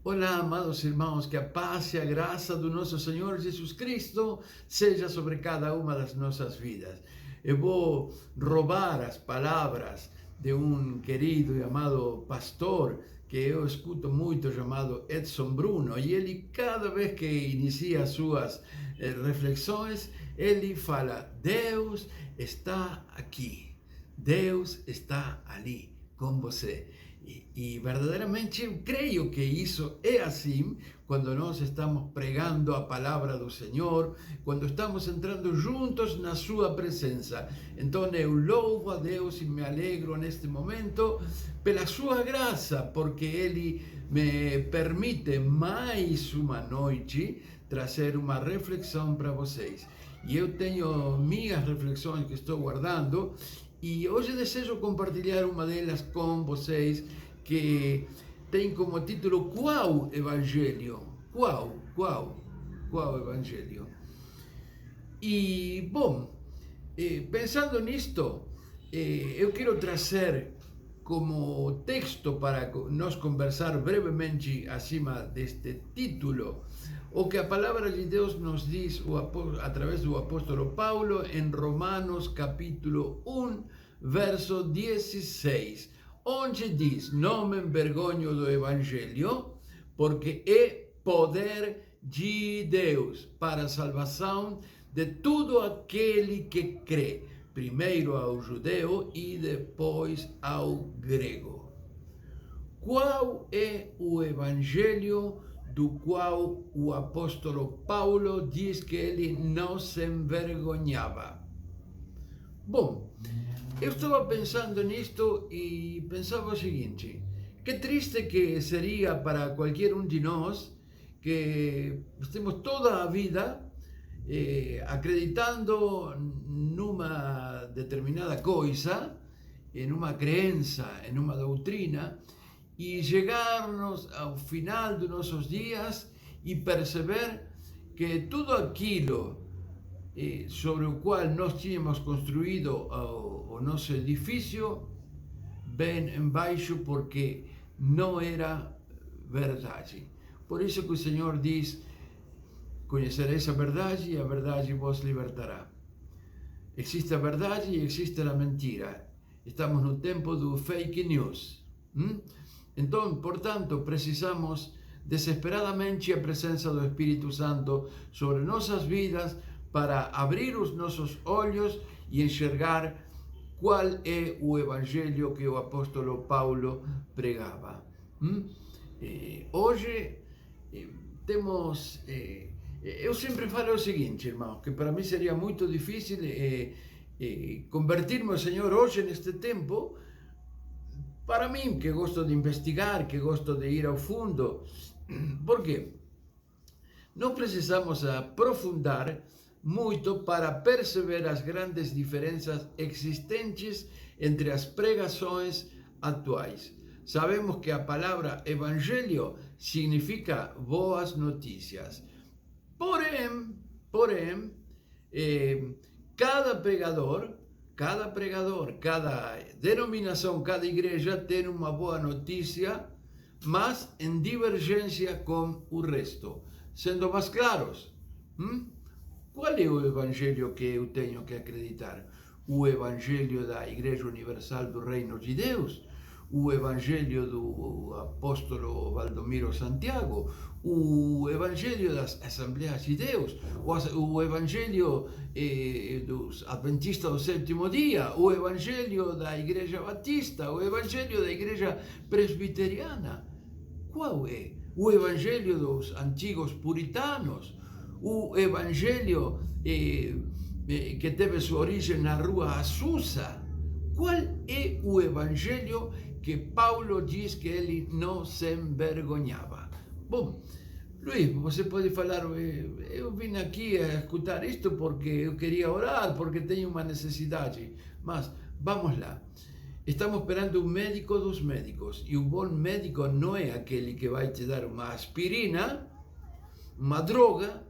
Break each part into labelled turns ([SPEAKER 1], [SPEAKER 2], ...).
[SPEAKER 1] Olá, amados irmãos, que a paz e a graça do nosso Senhor Jesus Cristo seja sobre cada uma das nossas vidas. Eu vou roubar as palavras de um querido e amado pastor que eu escuto muito, chamado Edson Bruno, e ele, cada vez que inicia suas reflexões, ele fala: Deus está aqui, Deus está ali com você. E verdadeiramente eu creio que isso é assim quando nós estamos pregando a palavra do Senhor, quando estamos entrando juntos na sua presença. Então eu louvo a Deus e me alegro neste momento pela sua graça, porque Ele me permite mais uma noite trazer uma reflexão para vocês. E eu tenho minhas reflexões que estou guardando, e hoje desejo compartilhar uma delas com vocês, que tem como título Qual Evangelho? Qual Evangelho? E, bom, pensando nisto, eu quero trazer como texto para nós conversar brevemente acima deste título o que a palavra de Deus nos diz através do apóstolo Paulo em Romanos capítulo 1, verso 16, onde diz: não me envergonho do Evangelho, porque é poder de Deus para a salvação de todo aquele que crê, primeiro ao judeu e depois ao grego. Qual é o Evangelho do qual o apóstolo Paulo diz que ele não se envergonhava? Bom, eu estava pensando nisto e pensava o seguinte: que triste que seria para qualquer um de nós que estemos toda a vida acreditando numa determinada coisa, em uma crença, em uma doutrina, e chegarmos ao final dos nossos dias e perceber que tudo aquilo sobre o qual nós tínhamos construído o nosso edifício vem embaixo, porque não era verdade. Por isso que o Senhor diz: conhecereis a verdade e a verdade vos libertará. Existe a verdade e existe a mentira. Estamos no tempo do fake news. Então, portanto, precisamos desesperadamente a presença do Espírito Santo sobre nossas vidas para abrir os nossos olhos e enxergar qual é o Evangelho que o apóstolo Paulo pregava. Hoje temos... eu sempre falo o seguinte, irmão, que para mim seria muito difícil convertir-me ao Senhor hoje, neste tempo. Para mim, que gosto de investigar, que gosto de ir ao fundo. Por quê? Não precisamos aprofundar muito para perceber as grandes diferenças existentes entre as pregações atuais. Sabemos que a palavra evangelho significa boas notícias. Porém, cada pregador, cada denominação, cada igreja tem uma boa notícia, mas em divergência com o resto. Sendo mais claros, qual é o evangelho que eu tenho que acreditar? O evangelho da Igreja Universal do Reino de Deus? O evangelho do apóstolo Valdomiro Santiago? O evangelho das Assembleias de Deus? O evangelho dos Adventistas do Sétimo Dia? O evangelho da Igreja Batista? O evangelho da Igreja Presbiteriana? Qual é? O evangelho dos antigos puritanos? O evangelho que teve sua origem na rua Azusa? Qual é o evangelho que Paulo diz que ele não se envergonhava? Bom, Luís, você pode falar: eu vim aqui a escutar isto porque eu queria orar, porque tenho uma necessidade. Mas vamos lá. Estamos perante o médico dos médicos, e o bom médico não é aquele que vai te dar uma aspirina, uma droga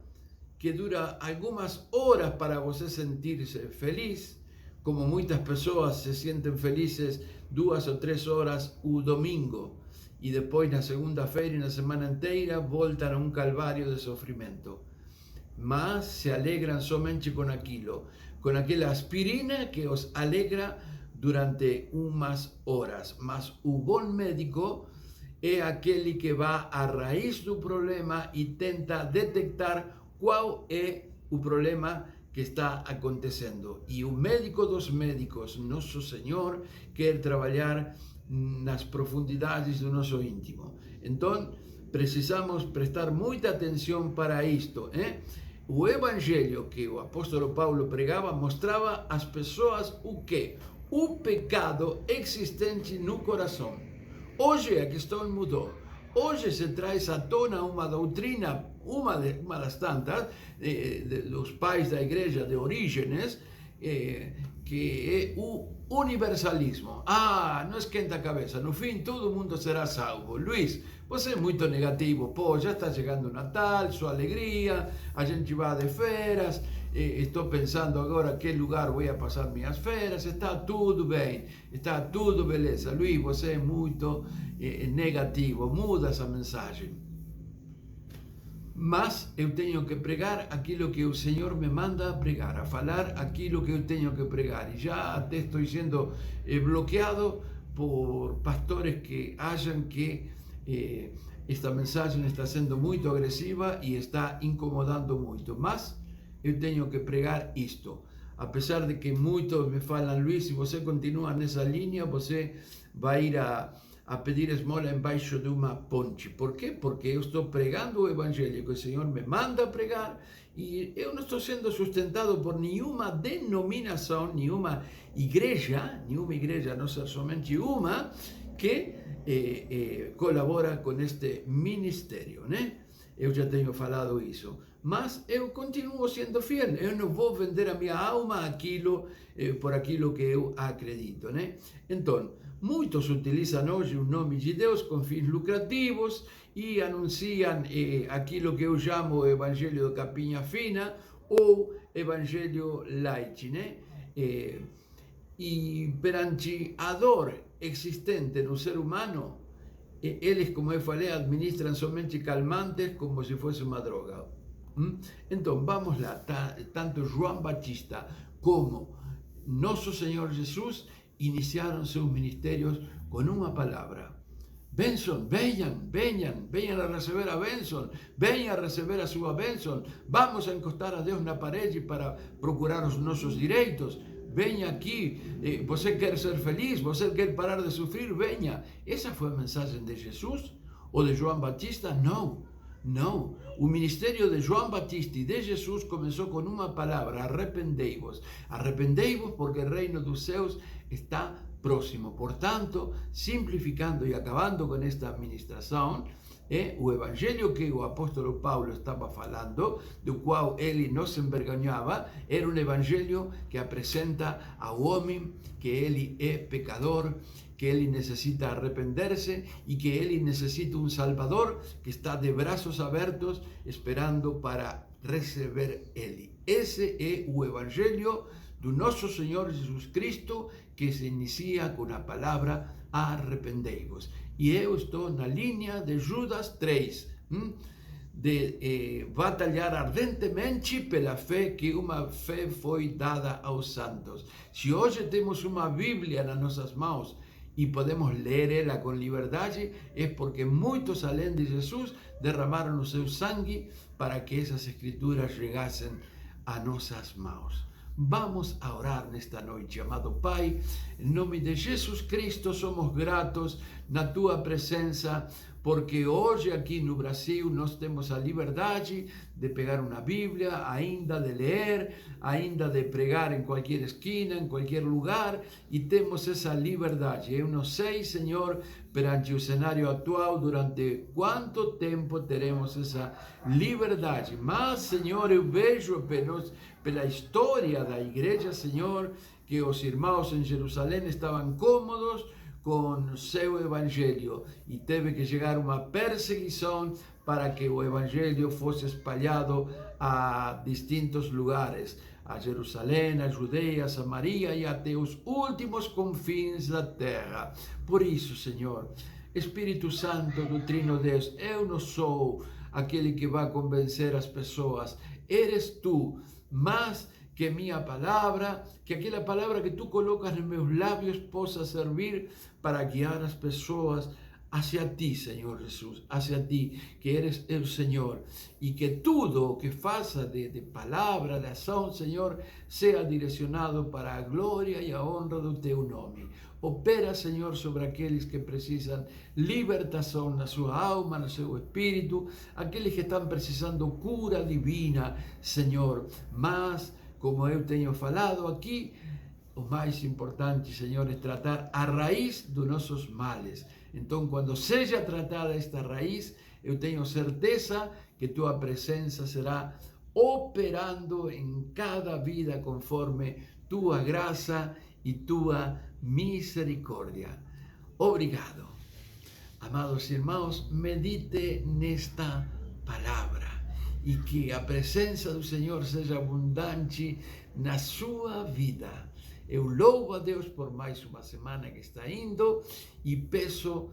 [SPEAKER 1] que dura algumas horas para você sentir-se feliz, como muitas pessoas se sentem felizes 2 ou 3 horas o domingo, e depois na segunda-feira e na semana inteira voltam a um calvário de sofrimento. Mas se alegram somente com aquilo, com aquela aspirina que os alegra durante umas horas. Mas o bom médico é aquele que vai à raiz do problema e tenta detectar qual é o problema que está acontecendo. E o médico dos médicos, Nosso Senhor, quer trabalhar nas profundidades do nosso íntimo. Então, precisamos prestar muita atenção para isto. O evangelho que o apóstolo Paulo pregava mostrava às pessoas o quê? O pecado existente no coração. Hoje a questão mudou. Hoje se traz à tona uma doutrina, uma das tantas, dos pais da igreja de Orígenes, que é o universalismo. Não esquenta a cabeça, no fim todo mundo será salvo. Luiz, você é muito negativo. Pô, já está chegando o Natal, sua alegria, a gente vai de férias, estou pensando agora que lugar vou passar minhas férias, está tudo bem, está tudo beleza. Luiz, você é muito negativo, muda essa mensagem. Mas eu tenho que pregar aquilo que o Senhor me manda a pregar, a falar aquilo que eu tenho que pregar. E já até estou sendo bloqueado por pastores que acham que esta mensagem está sendo muito agressiva e está incomodando muito. Mas eu tenho que pregar isto. Apesar de que muitos me falam, Luiz, se você continua nessa linha, você vai ir a pedir esmola embaixo de uma ponte. Por quê? Porque eu estou pregando o evangelho que o Senhor me manda pregar e eu não estou sendo sustentado por nenhuma denominação, nenhuma igreja, a não ser somente uma, que colabora com este ministério, né? Eu já tenho falado isso. Mas eu continuo sendo fiel, eu não vou vender a minha alma por aquilo que eu acredito, né? Então, muitos utilizam hoje o nome de Deus com fins lucrativos e anunciam aquilo que eu chamo o Evangelho de Capinha Fina ou Evangelho Light, né? E perante a dor existente no ser humano, eles, como eu falei, administram somente calmantes como se fosse uma droga. Então, vamos lá, tanto João Batista como Nosso Senhor Jesus iniciaram seus ministérios com uma palavra. Bênção, venham a receber a bênção, venham a receber a sua bênção, vamos a encostar a Deus na parede para procurar os nossos direitos. Venha aqui, você quer ser feliz, você quer parar de sofrer, venha. Essa foi a mensagem de Jesus ou de João Batista? Não. O ministério de João Batista e de Jesus começou com uma palavra: arrependei-vos. Arrependei-vos porque o reino dos céus está próximo. Portanto, simplificando e acabando com esta administração, o evangelho que o apóstolo Paulo estava falando, do qual ele não se envergonhava, era um evangelho que apresenta ao homem que ele é pecador, que ele necessita arrepender-se e que ele necessita um Salvador que está de braços abertos esperando para receber ele. Esse é o evangelho do nosso Senhor Jesus Cristo, que se inicia com a palavra arrependei-vos. E eu estou na linha de Judas 3, de batalhar ardentemente pela fé, que uma fé foi dada aos santos. Se hoje temos uma Bíblia nas nossas mãos e podemos ler ela com liberdade, é porque muitos, além de Jesus, derramaram o seu sangue para que essas escrituras chegassem a nossas mãos. Vamos a orar nesta noite, amado Pai. Em nome de Jesus Cristo, somos gratos na Tua presença, porque hoje aqui no Brasil nós temos a liberdade de pegar uma Bíblia, ainda de ler, ainda de pregar em qualquer esquina, em qualquer lugar, e temos essa liberdade. Eu não sei, Senhor, perante o cenário atual, durante quanto tempo teremos essa liberdade, mas, Senhor, eu vejo pela história da igreja, Senhor, que os irmãos em Jerusalém estavam cômodos com seu evangelho e teve que chegar uma perseguição para que o evangelho fosse espalhado a distintos lugares, a Jerusalém, a Judeia, a Samaria e até os últimos confins da terra. Por isso, Senhor, Espírito Santo do Trino Deus, eu não sou aquele que vai convencer as pessoas, eres tu, mas que minha palavra, que aquela palavra que tu colocas nos meus lábios possa servir para guiar as pessoas hacia ti, Senhor Jesus, hacia ti, que eres el Senhor, e que tudo o que faça de palavra, de ação, Senhor, seja direcionado para a glória e a honra do teu nome. Opera, Senhor, sobre aqueles que precisam libertação na sua alma, no seu espírito, aqueles que estão precisando cura divina, Senhor, mas, como eu tenho falado aqui, o mais importante, Senhor, é tratar a raiz dos nossos males. Então, quando seja tratada esta raiz, eu tenho certeza que tua presença será operando em cada vida conforme tua graça e tua misericórdia. Obrigado. Amados irmãos, medite nesta palavra e que a presença do Senhor seja abundante na sua vida. Eu louvo a Deus por mais uma semana que está indo e peço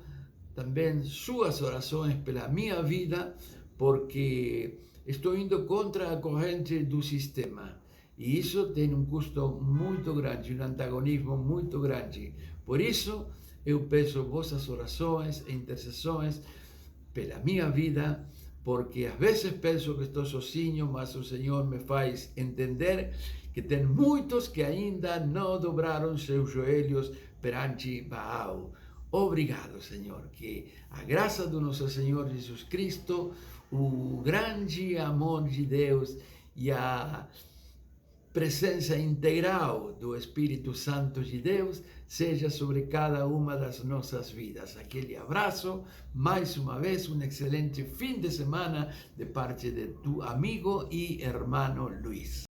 [SPEAKER 1] também suas orações pela minha vida, porque estou indo contra a corrente do sistema. E isso tem um custo muito grande, um antagonismo muito grande. Por isso, eu peço vossas orações e intercessões pela minha vida, porque às vezes penso que estou sozinho, mas o Senhor me faz entender que tem muitos que ainda não dobraram seus joelhos perante Baal. Obrigado, Senhor, que a graça do nosso Senhor Jesus Cristo, o grande amor de Deus e a presença integral do Espírito Santo de Deus seja sobre cada uma das nossas vidas. Aquele abraço, mais uma vez, um excelente fim de semana de parte de tu amigo e hermano Luis.